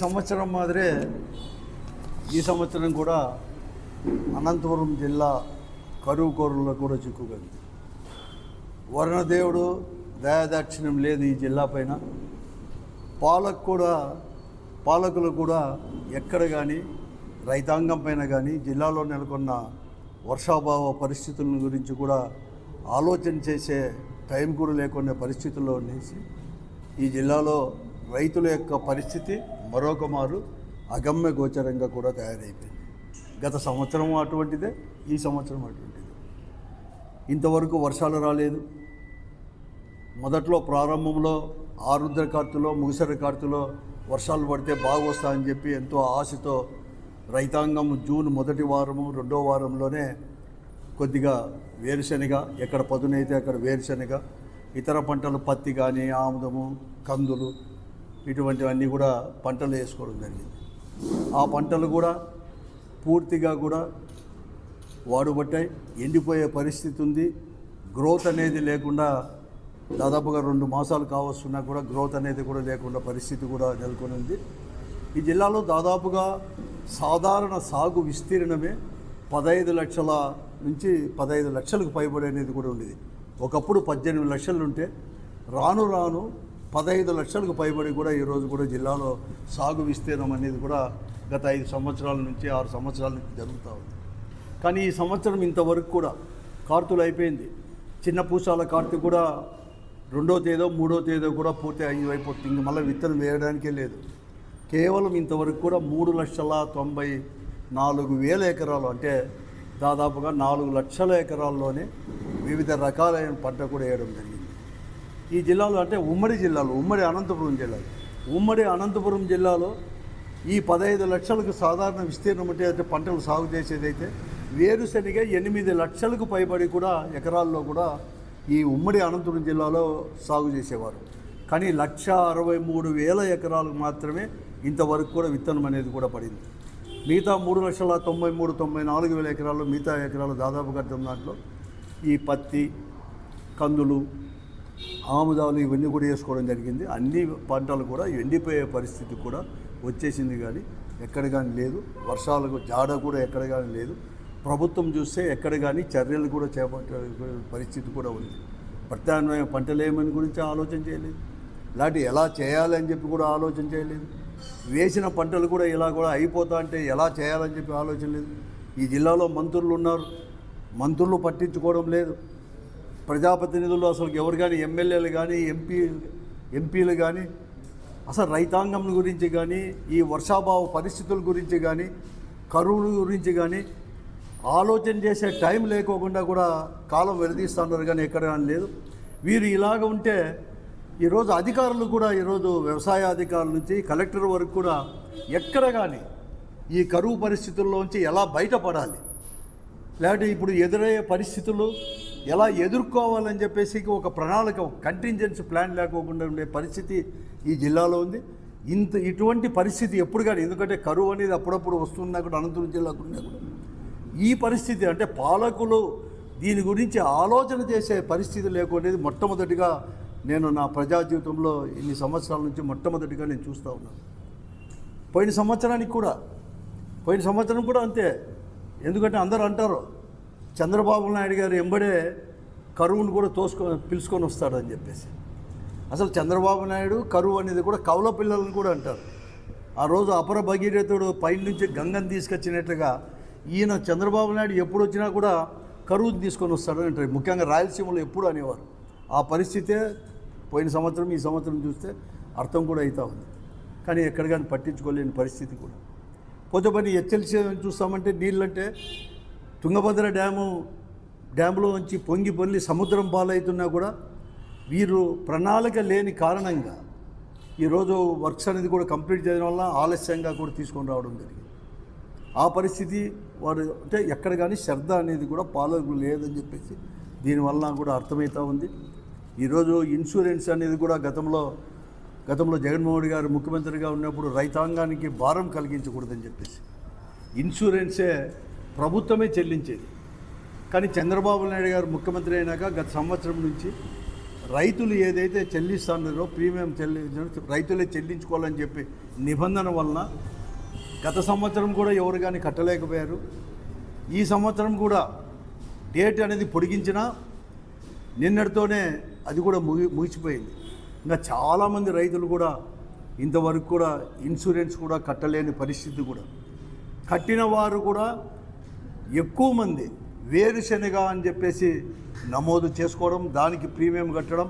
సంవత్సరం మాదిరే ఈ సంవత్సరం కూడా అనంతపురం జిల్లా కరువు కోరల్లో కూడా చిక్కుకుంది. వరుణదేవుడు దయాదాక్షిణ్యం లేదు ఈ జిల్లా పైన. పాలకులు కూడా ఎక్కడ కానీ రైతాంగం పైన కానీ జిల్లాలో నెలకొన్న వర్షాభావ పరిస్థితుల గురించి కూడా ఆలోచన చేసే టైం కూడా లేకునే పరిస్థితుల్లో ఉండేసి ఈ జిల్లాలో రైతుల యొక్క పరిస్థితి మరొక మారు అగమ్య గోచరంగా కూడా తయారైపోయింది. గత సంవత్సరం అటువంటిదే, ఈ సంవత్సరం అటువంటిదే. ఇంతవరకు వర్షాలు రాలేదు. మొదట్లో ప్రారంభంలో ఆరుద్ర కార్తెలో ముగిసర కార్తెలో వర్షాలు పడితే బాగా వస్తాయని చెప్పి ఎంతో ఆశతో రైతాంగం జూన్ మొదటి వారము రెండో వారంలోనే కొద్దిగా వేరుశనగ, ఎక్కడ పదునైతే అక్కడ వేరుశనగ, ఇతర పంటలు పత్తి కానీ ఆముదము కందులు ఇటువంటివన్నీ కూడా పంటలు వేసుకోవడం జరిగింది. ఆ పంటలు కూడా పూర్తిగా కూడా వాడుబట్టాయి, ఎండిపోయే పరిస్థితి ఉంది. గ్రోత్ అనేది లేకుండా దాదాపుగా 2 మాసాలు కావస్తున్నా కూడా గ్రోత్ అనేది కూడా లేకుండా పరిస్థితి కూడా నెలకొని ఉంది. ఈ జిల్లాలో దాదాపుగా సాధారణ సాగు విస్తీర్ణమే 15 లక్షల నుంచి 15 లక్షలకు పైబడి అనేది కూడా ఉండేది. ఒకప్పుడు 18 లక్షలు ఉంటే రాను 15 లక్షలకు పైబడి కూడా ఈరోజు కూడా జిల్లాలో సాగు విస్తీర్ణం అనేది కూడా గత 5 సంవత్సరాల నుంచి 6 సంవత్సరాల నుంచి జరుగుతూ ఉంది. కానీ ఈ సంవత్సరం ఇంతవరకు కూడా కార్తెలు అయిపోయింది. చిన్న పూసాల కార్తె కూడా 2వ తేదీ 3వ తేదీ కూడా పూర్తి అయిపోతుంది. ఇంక మళ్ళీ విత్తనం వేయడానికే లేదు. కేవలం ఇంతవరకు కూడా 3,94,000 ఎకరాలు అంటే దాదాపుగా 4 లక్షల ఎకరాల్లోనే వివిధ రకాలైన పంట కూడా వేయడం జరిగింది. ఈ జిల్లాలో అంటే ఉమ్మడి అనంతపురం జిల్లాలో ఈ 15 లక్షలకు సాధారణ విస్తీర్ణం అంటే పంటలు సాగు చేసేదైతే వేరుశనగ 8 లక్షలకు పైబడి కూడా ఎకరాల్లో కూడా ఈ ఉమ్మడి అనంతపురం జిల్లాలో సాగు చేసేవారు. కానీ 1,63,000 ఎకరాలకు మాత్రమే ఇంతవరకు కూడా విత్తనం అనేది కూడా పడింది. మిగతా 3,93,94,000 ఎకరాల్లో మిగతా ఎకరాలు దాదాపుగా దాంట్లో ఈ పత్తి కందులు ఆముదాలు ఇవన్నీ కూడా వేసుకోవడం జరిగింది. అన్ని పంటలు కూడా ఎండిపోయే పరిస్థితి కూడా వచ్చేసింది. కానీ ఎక్కడ కానీ లేదు. వర్షాలకు జాడ కూడా ఎక్కడ కానీ లేదు. ప్రభుత్వం చూస్తే ఎక్కడ కానీ చర్యలు కూడా చేపట్టే పరిస్థితి కూడా ఉంది. ప్రత్యామ్నాయ పంటలు ఏమని గురించి ఆలోచన చేయలేదు. ఇలాంటి ఎలా చేయాలని చెప్పి కూడా ఆలోచన చేయలేదు. వేసిన పంటలు కూడా ఇలా కూడా అయిపోతా అంటే ఎలా చేయాలని చెప్పి ఆలోచన లేదు. ఈ జిల్లాలో మంత్రులు ఉన్నారు, మంత్రులు పట్టించుకోవడం లేదు. ప్రజాప్రతినిధులు అసలు ఎవరు కానీ ఎమ్మెల్యేలు కానీ ఎంపీలు కానీ అసలు రైతాంగం గురించి కానీ ఈ వర్షాభావ పరిస్థితుల గురించి కానీ కరువు గురించి కానీ ఆలోచన చేసే టైం లేకోకుండా కూడా కాలం వెలిదీస్తున్నారు. కానీ ఎక్కడ కానీ లేదు. వీరు ఇలాగ ఉంటే ఈరోజు అధికారులు కూడా ఈరోజు వ్యవసాయ అధికారుల నుంచి కలెక్టర్ వరకు కూడా ఎక్కడ కానీ ఈ కరువు పరిస్థితుల్లోంచి ఎలా బయటపడాలి, లేకపోతే ఇప్పుడు ఎదురయ్యే పరిస్థితులు ఎలా ఎదుర్కోవాలని చెప్పేసి ఒక ప్రణాళిక, ఒక కంటింజెన్సీ ప్లాన్ లేకోకుండా ఉండే పరిస్థితి ఈ జిల్లాలో ఉంది. ఇటువంటి పరిస్థితి ఎప్పుడు కానీ, ఎందుకంటే కరువు అనేది అప్పుడప్పుడు వస్తున్నా కూడా అనంతపురం జిల్లాకు ఉన్నా కూడా ఈ పరిస్థితి అంటే పాలకులు దీని గురించి ఆలోచన చేసే పరిస్థితి లేకుండేది మొట్టమొదటిగా నేను నా ప్రజా జీవితంలో ఇన్ని సంవత్సరాల నుంచి మొట్టమొదటిగా నేను చూస్తూ ఉన్నాను. పోయిన సంవత్సరం కూడా అంతే. ఎందుకంటే అందరూ అంటారు చంద్రబాబు నాయుడు గారు ఎంబడే కరువును కూడా పిలుచుకొని వస్తాడని చెప్పేసి. అసలు చంద్రబాబు నాయుడు కరువు అనేది కూడా కవల పిల్లలను కూడా అంటారు. ఆ రోజు అపర భగీరథుడు పైన నుంచి గంగను తీసుకొచ్చినట్లుగా ఈయన చంద్రబాబు నాయుడు ఎప్పుడు వచ్చినా కూడా కరువుని తీసుకొని వస్తాడని అంటారు. ముఖ్యంగా రాయలసీమలో ఎప్పుడు అనేవారు. ఆ పరిస్థితే పోయిన సంవత్సరం ఈ సంవత్సరం చూస్తే అర్థం కూడా అవుతా ఉంది. కానీ ఎక్కడ కానీ పట్టించుకోలేని పరిస్థితి కూడా. పోతే పని హెచ్ఎల్సీ చూస్తామంటే నీళ్ళంటే తుంగభద్ర డ్యాములో నుంచి పొంగి సముద్రం పాలవుతున్నా కూడా వీరు ప్రణాళిక లేని కారణంగా ఈరోజు వర్క్స్ అనేది కూడా కంప్లీట్ చేయడం వల్ల ఆలస్యంగా కూడా తీసుకొని రావడం జరిగింది. ఆ పరిస్థితి వారు అంటే ఎక్కడ కానీ శ్రద్ధ అనేది కూడా పాలకులు లేదని చెప్పేసి దీనివల్ల కూడా అర్థమవుతూ ఉంది. ఈరోజు ఇన్సూరెన్స్ అనేది కూడా గతంలో జగన్మోహన్ గారు ముఖ్యమంత్రిగా ఉన్నప్పుడు రైతాంగానికి భారం కలిగించకూడదని చెప్పేసి ఇన్సూరెన్సే ప్రభుత్వమే చెల్లించేది. కానీ చంద్రబాబు నాయుడు గారు ముఖ్యమంత్రి అయినాక గత సంవత్సరం నుంచి రైతులు ఏదైతే చెల్లిస్తున్నారో ప్రీమియం రైతులే చెల్లించుకోవాలని చెప్పి నిబంధన వలన గత సంవత్సరం కూడా ఎవరు కానీ కట్టలేకపోయారు. ఈ సంవత్సరం కూడా డేట్ అనేది పొడిగించినా నిన్నటితోనే అది కూడా ముగిసిపోయింది. ఇంకా చాలామంది రైతులు కూడా ఇంతవరకు కూడా ఇన్సూరెన్స్ కూడా కట్టలేని పరిస్థితి కూడా. కట్టిన వారు కూడా ఎక్కువ మంది వేరుశనగ అని చెప్పేసి నమోదు చేసుకోవడం, దానికి ప్రీమియం కట్టడం.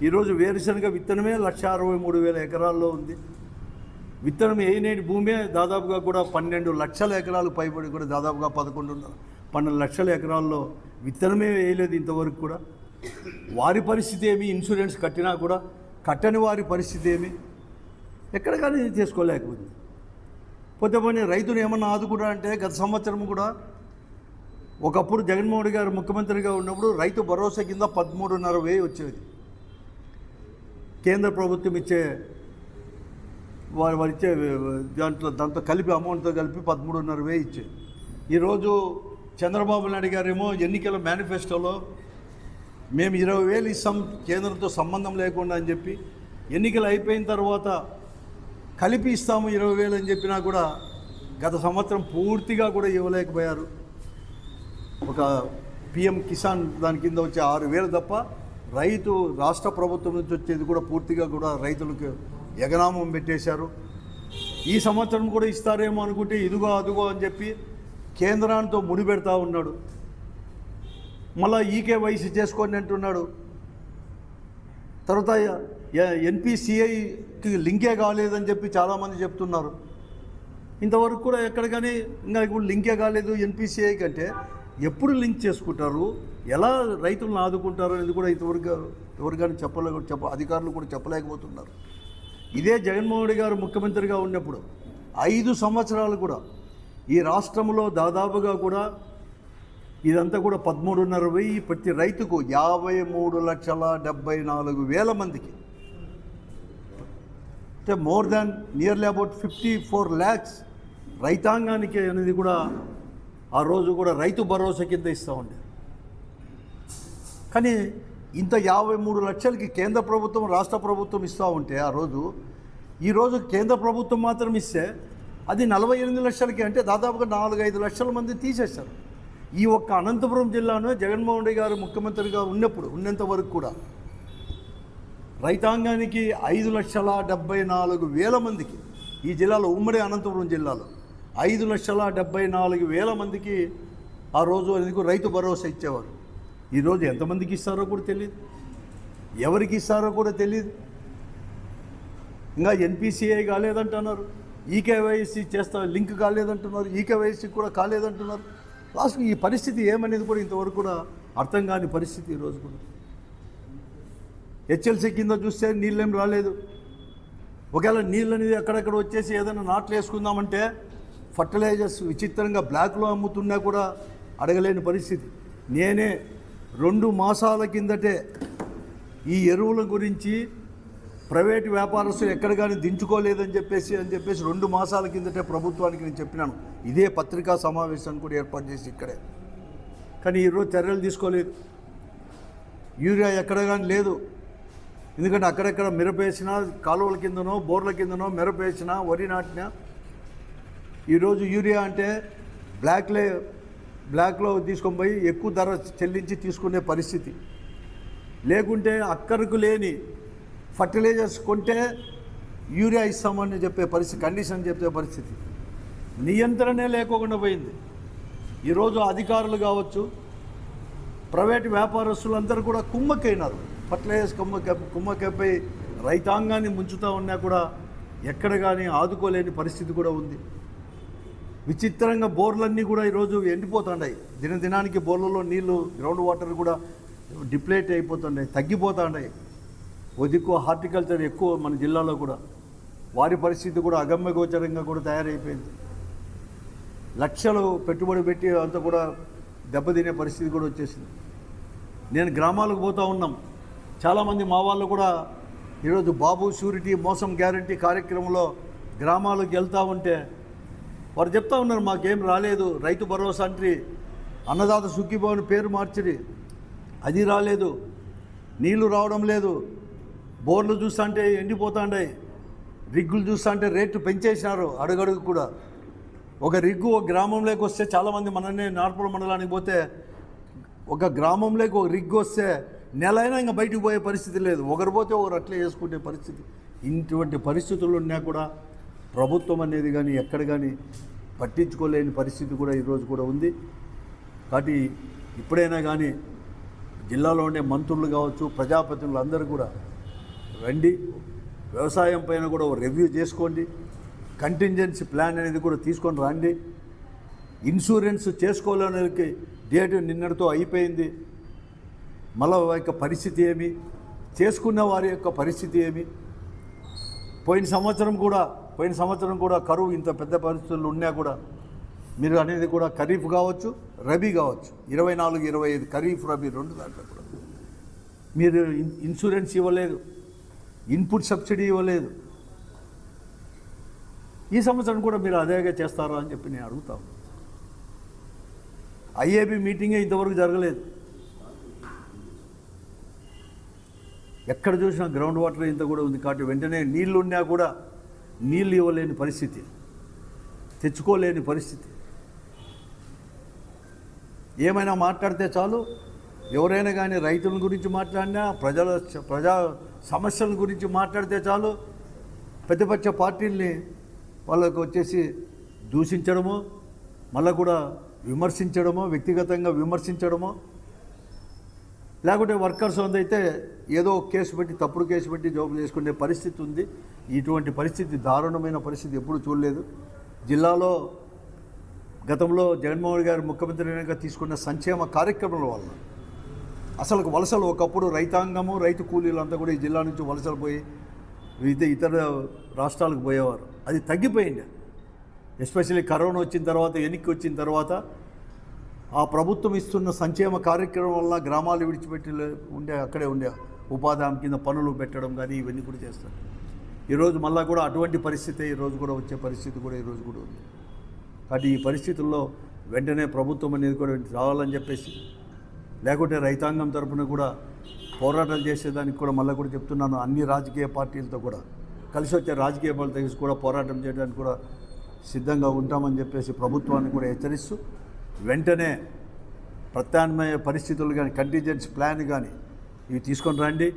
ఈరోజు వేరుశనగ విత్తనమే 1,63,000 ఎకరాల్లో ఉంది. విత్తనం వేయలేని భూమే దాదాపుగా కూడా 12 లక్షల ఎకరాలు పైబడి కూడా దాదాపుగా 12 లక్షల ఎకరాల్లో విత్తనమే వేయలేదు ఇంతవరకు కూడా. వారి పరిస్థితి ఏమి? ఇన్సూరెన్స్ కట్టినా కూడా కట్టని వారి పరిస్థితి ఏమి? ఎక్కడ కానీ చేసుకోలేకపోయింది. పోతే పోనీ రైతులు ఏమన్నా ఆదుకున్నా అంటే గత సంవత్సరం కూడా ఒకప్పుడు జగన్మోహన్ రెడ్డి గారు ముఖ్యమంత్రిగా ఉన్నప్పుడు రైతు భరోసా కింద 13,500 వచ్చేది. కేంద్ర ప్రభుత్వం ఇచ్చే వారు ఇచ్చే దాంతో కలిపి అమౌంట్తో కలిపి 13,500 ఇచ్చేది. ఈరోజు చంద్రబాబు నాయుడు గారేమో ఎన్నికల మేనిఫెస్టోలో మేము 20,000 ఇస్తాం కేంద్రంతో సంబంధం లేకుండా అని చెప్పి, ఎన్నికలు అయిపోయిన తర్వాత కలిపి ఇస్తాము 20,000 అని చెప్పినా కూడా గత సంవత్సరం పూర్తిగా కూడా ఇవ్వలేకపోయారు. ఒక పిఎం కిసాన్ దాని కింద వచ్చే 6,000 తప్ప రైతు రాష్ట్ర ప్రభుత్వం నుంచి వచ్చేది కూడా పూర్తిగా కూడా రైతులకు ఎగనామం పెట్టేశారు. ఈ సంవత్సరం కూడా ఇస్తారేమో అనుకుంటే ఇదిగో అదుగో అని చెప్పి కేంద్రాంతో ముడిపెడతా ఉన్నాడు. మళ్ళీ ఈకేవైసీ చేసుకోండి అంటున్నాడు. తర్వాత ఎన్పిసిఐకి లింకే కాలేదని చెప్పి చాలామంది చెప్తున్నారు. ఇంతవరకు కూడా ఎక్కడ కానీ ఇంకా ఇప్పుడు లింకే కాలేదు ఎన్పిసిఐ కంటే ఎప్పుడు లింక్ చేసుకుంటారు, ఎలా రైతులను ఆదుకుంటారు అనేది కూడా ఇంతవరకు ఎవరు కానీ అధికారులు కూడా చెప్పలేకపోతున్నారు. ఇదే జగన్మోహన్ రెడ్డి గారు ముఖ్యమంత్రిగా ఉన్నప్పుడు 5 సంవత్సరాలు కూడా ఈ రాష్ట్రంలో దాదాపుగా కూడా ఇదంతా కూడా 13,500 ప్రతి రైతుకు 53,74,000 మందికి, అంటే more than nearly about 54 lakhs రైతాంగానికి అనేది కూడా ఆ రోజు కూడా రైతు భరోసా కింద ఇస్తూ ఉండే. కానీ ఇంత 53 లక్షలకి కేంద్ర ప్రభుత్వం రాష్ట్ర ప్రభుత్వం ఇస్తూ ఉంటే ఆ రోజు, ఈరోజు కేంద్ర ప్రభుత్వం మాత్రం ఇస్తే అది 48 లక్షలకి, అంటే దాదాపుగా 4-5 లక్షల మంది తీసేస్తారు. ఈ ఒక్క అనంతపురం జిల్లాను జగన్మోహన్ రెడ్డి గారు ముఖ్యమంత్రిగా ఉన్నంత వరకు కూడా రైతాంగానికి 5,74,000 మందికి ఈ జిల్లాలో, ఉమ్మడి అనంతపురం జిల్లాలో 5,74,000 మందికి ఆ రోజు ఎందుకు రైతు భరోసా ఇచ్చేవారు. ఈరోజు ఎంతమందికి ఇస్తారో కూడా తెలియదు, ఎవరికి ఇస్తారో కూడా తెలియదు. ఇంకా ఎన్పిసిఐ కాలేదంటున్నారు, ఈకేవైసీ లింక్ కాలేదంటున్నారు, ఈకేవైసీ కూడా కాలేదంటున్నారు. లాస్ట్కి ఈ పరిస్థితి ఏమనేది కూడా ఇంతవరకు కూడా అర్థం కాని పరిస్థితి. ఈరోజు కూడా హెచ్ఎల్సీ కింద చూస్తే నీళ్ళేం రాలేదు. ఒకవేళ నీళ్ళు అనేది అక్కడక్కడ వచ్చేసి ఏదైనా నాట్లు వేసుకుందామంటే ఫర్టిలైజర్స్ విచిత్రంగా బ్లాక్లో అమ్ముతున్నా కూడా అడగలేని పరిస్థితి. నేనే 2 మాసాల కిందటే ఈ ఎరువుల గురించి ప్రైవేటు వ్యాపారస్తులు ఎక్కడ కానీ దించుకోలేదని చెప్పేసి 2 మాసాల కిందటే ప్రభుత్వానికి నేను చెప్పినాను. ఇదే పత్రికా సమావేశాన్ని కూడా ఏర్పాటు చేసి ఇక్కడే. కానీ ఈరోజు చర్యలు తీసుకోలేదు. యూరియా ఎక్కడ కానీ లేదు. ఎందుకంటే అక్కడెక్కడ మిరపేసినా, కాలువల కిందనో బోర్ల కిందనో మిరపేసినా, వరి నాటినా, ఈరోజు యూరియా అంటే బ్లాక్లో తీసుకొని పోయి ఎక్కువ ధర చెల్లించి తీసుకునే పరిస్థితి. లేకుంటే అక్కడకు లేని ఫర్టిలైజర్స్ కొంటే యూరియా ఇస్తామని చెప్పే పరిస్థితి, కండిషన్ చెప్పే పరిస్థితి. నియంత్రణే లేకుండా పోయింది. ఈరోజు అధికారులు కావచ్చు, ప్రైవేటు వ్యాపారస్తులందరూ కూడా కుమ్మక్కైనారు. ఫర్టిలైజర్స్ కుమ్మక్కైపోయి రైతాంగాన్ని ముంచుతూ ఉన్నా కూడా ఎక్కడ కానీ ఆదుకోలేని పరిస్థితి కూడా ఉంది. విచిత్రంగా బోర్లన్నీ కూడా ఈరోజు ఎండిపోతున్నాయి. దినదినానికి బోర్లలో నీళ్లు, గ్రౌండ్ వాటర్ కూడా డిప్లేట్ అయిపోతున్నాయి, తగ్గిపోతున్నాయి. దిక్కు హార్టికల్చర్ ఎక్కువ మన జిల్లాలో కూడా, వారి పరిస్థితి కూడా అగమ్యగోచరంగా కూడా తయారైపోయింది. లక్షలు పెట్టుబడి పెట్టి అంతా కూడా దెబ్బతినే పరిస్థితి కూడా వచ్చేసింది. నేను గ్రామాలకు పోతూ ఉన్నాం, చాలామంది మా వాళ్ళు కూడా ఈరోజు బాబు షూరిటీ మోసం గ్యారంటీ కార్యక్రమంలో గ్రామాలకు వెళ్తూ ఉంటే వారు చెప్తా ఉన్నారు, మాకేం రాలేదు, రైతు భరోసా అంటే అన్నదాత సుఖీభవన్ పేరు మార్చిరి, అది రాలేదు, నీళ్లు రావడం లేదు, బోర్లు చూస్తుంటే ఎండిపోతాండాయి, రిగ్గులు చూస్తుంటే రేట్లు పెంచేసినారు అడుగడుగు కూడా. ఒక రిగ్గు ఒక గ్రామంలోకి వస్తే చాలామంది మననే నార్పల మండలానికి పోతే ఒక గ్రామంలోకి ఒక రిగ్గు వస్తే నెల అయినా ఇంకా బయటికి పోయే పరిస్థితి లేదు, ఒకరు పోతే ఒకరు అట్లే చేసుకునే పరిస్థితి. ఇటువంటి పరిస్థితులు ఉన్నా కూడా ప్రభుత్వం అనేది కానీ ఎక్కడ కానీ పట్టించుకోలేని పరిస్థితి కూడా ఈరోజు కూడా ఉంది. కాబట్టి ఇప్పుడైనా కానీ జిల్లాలో ఉండే మంత్రులు కావచ్చు, ప్రజాప్రతినిధులు అందరూ కూడా రండి, వ్యవసాయం పైన కూడా రివ్యూ చేసుకోండి, కంటింజెన్సీ ప్లాన్ అనేది కూడా తీసుకొని రండి. ఇన్సూరెన్స్ చేసుకోలేనికి డేట్ నిన్నటితో అయిపోయింది, మళ్ళీ యొక్క పరిస్థితి ఏమి, చేసుకున్న వారి యొక్క పరిస్థితి ఏమి. పోయిన సంవత్సరం కూడా కరువు ఇంత పెద్ద పరిస్థితులు ఉన్నా కూడా మీరు అనేది కూడా ఖరీఫ్ కావచ్చు, రబీ కావచ్చు, 24-25 ఖరీఫ్ రబీ 2 దాంట్లో కూడా మీరు ఇన్సూరెన్స్ ఇవ్వలేదు, ఇన్పుట్ సబ్సిడీ ఇవ్వలేదు. ఈ సంవత్సరం కూడా మీరు అదేగా చేస్తారా అని చెప్పి నేను అడుగుతాను. ఐఏబీ మీటింగే ఇంతవరకు జరగలేదు, ఎక్కడ చూసినా గ్రౌండ్ వాటర్ ఇంత కూడా ఉంది. కాబట్టి వెంటనే నీళ్లు ఉన్నా కూడా నీళ్ళు ఇవ్వలేని పరిస్థితి, తెచ్చుకోలేని పరిస్థితి. ఏమైనా మాట్లాడితే చాలు, ఎవరైనా కానీ రైతుల గురించి మాట్లాడినా, ప్రజా సమస్యల గురించి మాట్లాడితే చాలు, ప్రతిపక్ష పార్టీల్ని వాళ్ళకు వచ్చేసి దూషించడమో, మళ్ళీ కూడా విమర్శించడమో, వ్యక్తిగతంగా విమర్శించడమో, లేకుంటే వర్కర్స్ అయితే ఏదో కేసు పెట్టి, తప్పుడు కేసు పెట్టి జాబ్ చేసుకునే పరిస్థితి ఉంది. ఇటువంటి పరిస్థితి, దారుణమైన పరిస్థితి ఎప్పుడు చూడలేదు. జిల్లాలో గతంలో జగన్మోహన్ గారు ముఖ్యమంత్రిగా తీసుకున్న సంక్షేమ కార్యక్రమాల వల్ల అసలు వలసలు, ఒకప్పుడు రైతాంగము, రైతు కూలీలు అంతా కూడా ఈ జిల్లా నుంచి వలసలు పోయి ఇతర రాష్ట్రాలకు పోయేవారు. అది తగ్గిపోయింది. ఎస్పెషల్లీ కరోనా వచ్చిన తర్వాత, ఎన్నిక వచ్చిన తర్వాత ఆ ప్రభుత్వం ఇస్తున్న సంక్షేమ కార్యక్రమం వల్ల గ్రామాలు విడిచిపెట్టి అక్కడే ఉండే ఉపాధి హామీ కింద పనులు పెట్టడం కానీ ఇవన్నీ కూడా చేస్తారు. ఈరోజు మళ్ళీ కూడా అటువంటి పరిస్థితి ఈరోజు కూడా వచ్చే పరిస్థితి కూడా ఈరోజు కూడా ఉంది. కాబట్టి ఈ పరిస్థితుల్లో వెంటనే ప్రభుత్వం అనేది కూడా రావాలని చెప్పేసి, లేకుంటే రైతాంగం తరఫున కూడా పోరాటాలు చేసేదానికి కూడా మళ్ళీ కూడా చెప్తున్నాను, అన్ని రాజకీయ పార్టీలతో కూడా కలిసి వచ్చే రాజకీయ పార్టీలతో కూడా పోరాటం చేయడానికి కూడా సిద్ధంగా ఉంటామని చెప్పేసి ప్రభుత్వాన్ని కూడా హెచ్చరిస్తూ, వెంటనే ప్రత్యామ్నాయ పరిస్థితులు కానీ, కంటింజెన్సీ ప్లాన్ కానీ ఇవి తీసుకొని రండి.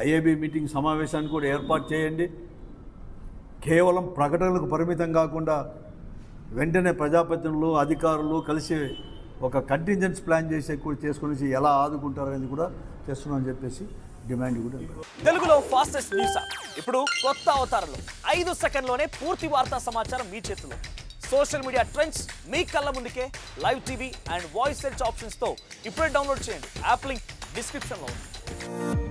ఐఏబీ మీటింగ్ సమావేశాన్ని కూడా ఏర్పాటు చేయండి. కేవలం ప్రకటనలకు పరిమితం కాకుండా వెంటనే ప్రజాప్రతినిధులు, అధికారులు కలిసి ఒక కంటింజెన్సీ ప్లాన్ చేసుకుని ఎలా ఆదుకుంటారనేది కూడా చేస్తున్నామని చెప్పేసి డిమాండ్ కూడా. తెలుగులో ఫాస్టెస్ట్ న్యూస్ ఇప్పుడు కొత్త అవతారంలో 5 సెకండ్లోనే పూర్తి వార్తా సమాచారం మీ చేతిలో. సోషల్ మీడియా ట్రెండ్స్ మీ కళ్ళ ముందుకే live TV and voice search options తో ఇప్పుడే డౌన్లోడ్ చేయండి. యాప్ లింక్ డిస్క్రిప్షన్లో ఉంది.